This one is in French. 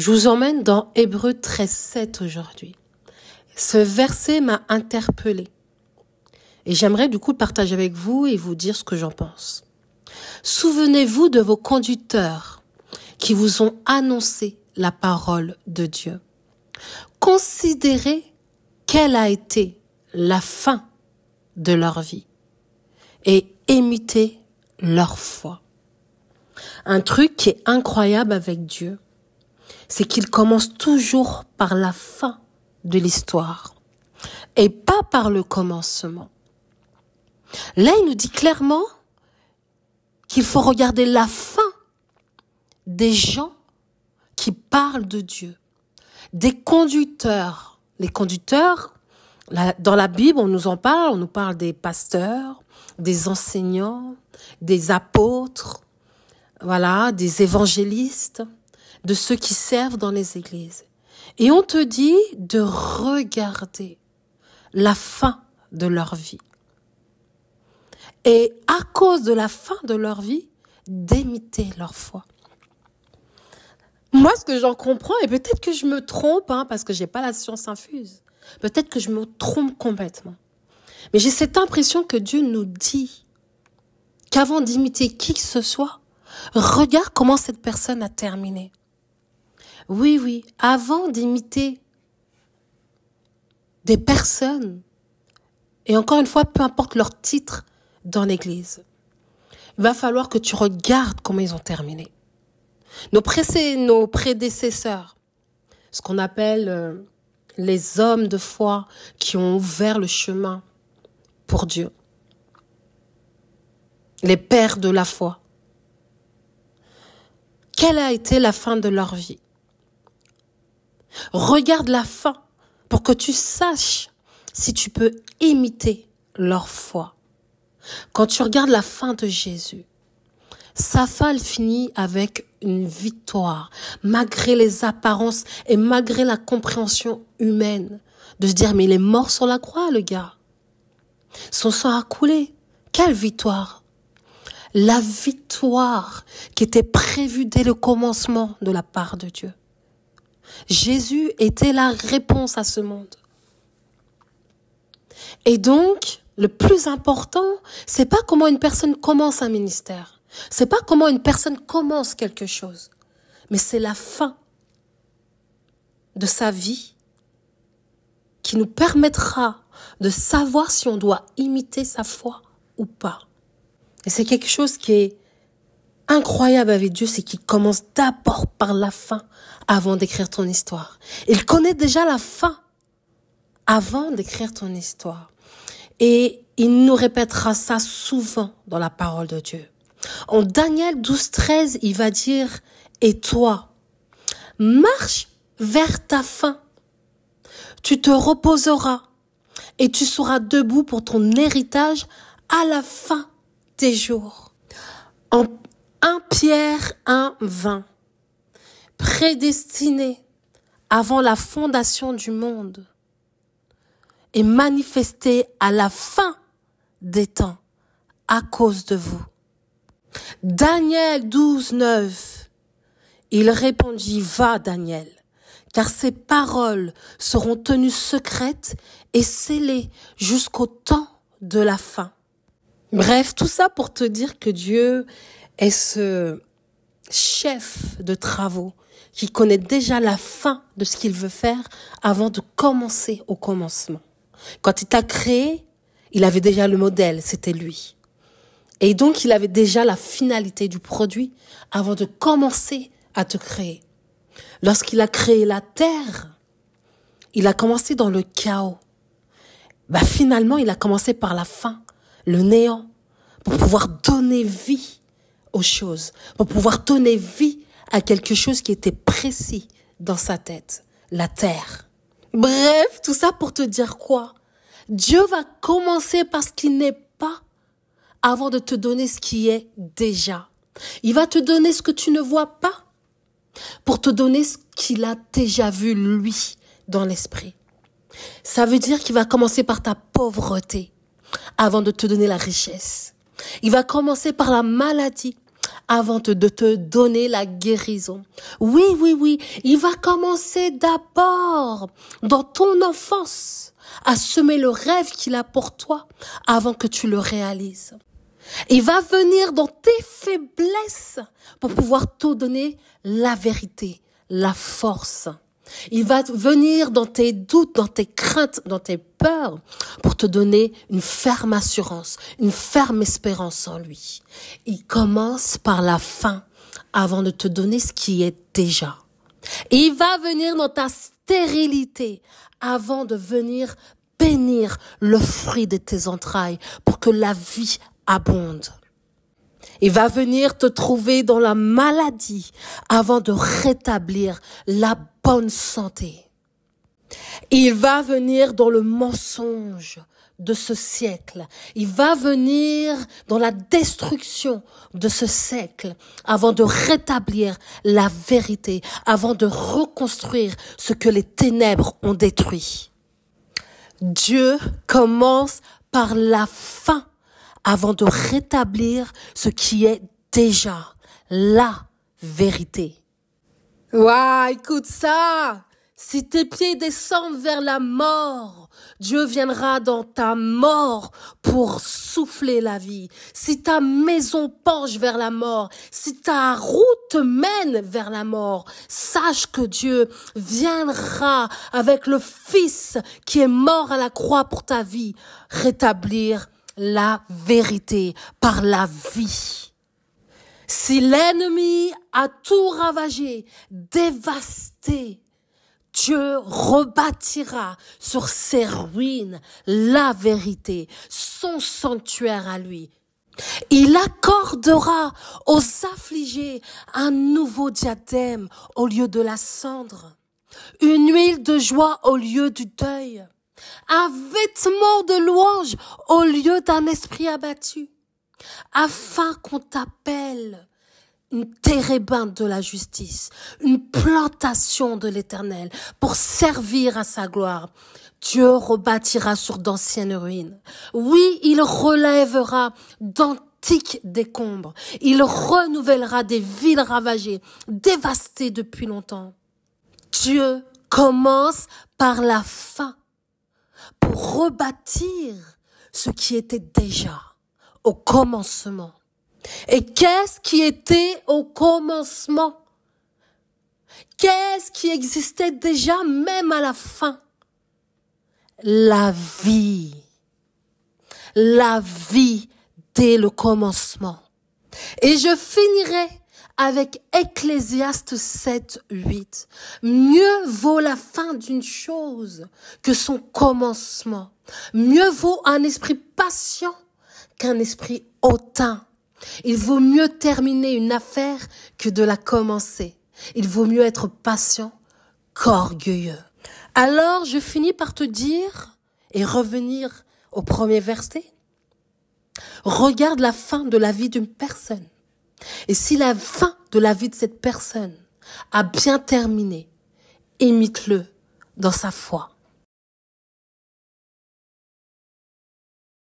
Je vous emmène dans Hébreux 13:7 aujourd'hui. Ce verset m'a interpellée. Et j'aimerais du coup le partager avec vous et vous dire ce que j'en pense. Souvenez-vous de vos conducteurs qui vous ont annoncé la parole de Dieu. Considérez quelle a été la fin de leur vie et imitez leur foi. Un truc qui est incroyable avec Dieu, c'est qu'il commence toujours par la fin de l'histoire et pas par le commencement. Là, il nous dit clairement qu'il faut regarder la fin des gens qui parlent de Dieu, des conducteurs. Les conducteurs, dans la Bible, on nous parle des pasteurs, des enseignants, des apôtres, voilà, des évangélistes, de ceux qui servent dans les églises. Et on te dit de regarder la fin de leur vie. Et à cause de la fin de leur vie, d'imiter leur foi. Moi, ce que j'en comprends, et peut-être que je me trompe, parce que j'ai pas la science infuse. Peut-être que je me trompe complètement. Mais j'ai cette impression que Dieu nous dit qu'avant d'imiter qui que ce soit, regarde comment cette personne a terminé. Oui, avant d'imiter des personnes, et encore une fois, peu importe leur titre dans l'église, il va falloir que tu regardes comment ils ont terminé. Nos prédécesseurs, ce qu'on appelle les hommes de foi qui ont ouvert le chemin pour Dieu, les pères de la foi. Quelle a été la fin de leur vie? Regarde la fin pour que tu saches si tu peux imiter leur foi. Quand tu regardes la fin de Jésus, sa fin finit avec une victoire, malgré les apparences et malgré la compréhension humaine, de se dire mais il est mort sur la croix le gars. Son sang a coulé. Quelle victoire! La victoire qui était prévue dès le commencement de la part de Dieu. Jésus était la réponse à ce monde. Et donc, le plus important, c'est pas comment une personne commence un ministère. C'est pas comment une personne commence quelque chose. Mais c'est la fin de sa vie qui nous permettra de savoir si on doit imiter sa foi ou pas. Et c'est quelque chose qui est incroyable avec Dieu, c'est qu'il commence d'abord par la fin avant d'écrire ton histoire. Il connaît déjà la fin avant d'écrire ton histoire. Et il nous répétera ça souvent dans la parole de Dieu. En Daniel 12:13, il va dire « Et toi, marche vers ta fin. Tu te reposeras et tu seras debout pour ton héritage à la fin des jours. » En 1 Pierre 1:20, prédestiné avant la fondation du monde et manifesté à la fin des temps à cause de vous. Daniel 12:9, il répondit « Va, Daniel, car ces paroles seront tenues secrètes et scellées jusqu'au temps de la fin. » Bref, tout ça pour te dire que Dieu est ce chef de travaux qui connaît déjà la fin de ce qu'il veut faire avant de commencer au commencement. Quand il t'a créé, il avait déjà le modèle, c'était lui. Et donc, il avait déjà la finalité du produit avant de commencer à te créer. Lorsqu'il a créé la terre, il a commencé dans le chaos. Finalement, il a commencé par la fin, le néant, pour pouvoir donner vie aux choses, pour pouvoir donner vie à quelque chose qui était précis dans sa tête, la terre. Bref, tout ça pour te dire quoi? Dieu va commencer par ce qui n'est pas avant de te donner ce qui est déjà. Il va te donner ce que tu ne vois pas pour te donner ce qu'il a déjà vu, lui, dans l'esprit. Ça veut dire qu'il va commencer par ta pauvreté avant de te donner la richesse. Il va commencer par la maladie avant de te donner la guérison. Oui, oui, oui, il va commencer d'abord dans ton enfance à semer le rêve qu'il a pour toi avant que tu le réalises. Il va venir dans tes faiblesses pour pouvoir te donner la vérité, la force. Il va venir dans tes doutes, dans tes craintes, dans tes peurs pour te donner une ferme assurance, une ferme espérance en lui. Il commence par la fin avant de te donner ce qui est déjà. Il va venir dans ta stérilité avant de venir bénir le fruit de tes entrailles pour que la vie abonde. Il va venir te trouver dans la maladie avant de rétablir la bonne santé. Il va venir dans le mensonge de ce siècle. Il va venir dans la destruction de ce siècle avant de rétablir la vérité, avant de reconstruire ce que les ténèbres ont détruit. Dieu commence par la fin avant de rétablir ce qui est déjà la vérité. Waouh, écoute ça! Si tes pieds descendent vers la mort, Dieu viendra dans ta mort pour souffler la vie. Si ta maison penche vers la mort, si ta route mène vers la mort, sache que Dieu viendra avec le Fils qui est mort à la croix pour ta vie, rétablir la vérité par la vie. Si l'ennemi a tout ravagé, dévasté, Dieu rebâtira sur ses ruines la vérité, son sanctuaire à lui. Il accordera aux affligés un nouveau diadème au lieu de la cendre, une huile de joie au lieu du deuil, un vêtement de louange au lieu d'un esprit abattu, afin qu'on t'appelle une térébinthe de la justice, une plantation de l'Éternel pour servir à sa gloire. Dieu rebâtira sur d'anciennes ruines. Oui, il relèvera d'antiques décombres. Il renouvellera des villes ravagées, dévastées depuis longtemps. Dieu commence par la fin pour rebâtir ce qui était déjà au commencement. Et qu'est-ce qui était au commencement? Qu'est-ce qui existait déjà même à la fin? La vie. La vie dès le commencement. Et je finirai avec Ecclésiaste 7:8. Mieux vaut la fin d'une chose que son commencement. Mieux vaut un esprit patient qu'un esprit hautain. Il vaut mieux terminer une affaire que de la commencer. Il vaut mieux être patient qu'orgueilleux. Alors, je finis par te dire et revenir au premier verset. Regarde la fin de la vie d'une personne. Et si la fin de la vie de cette personne a bien terminé, imite-le dans sa foi.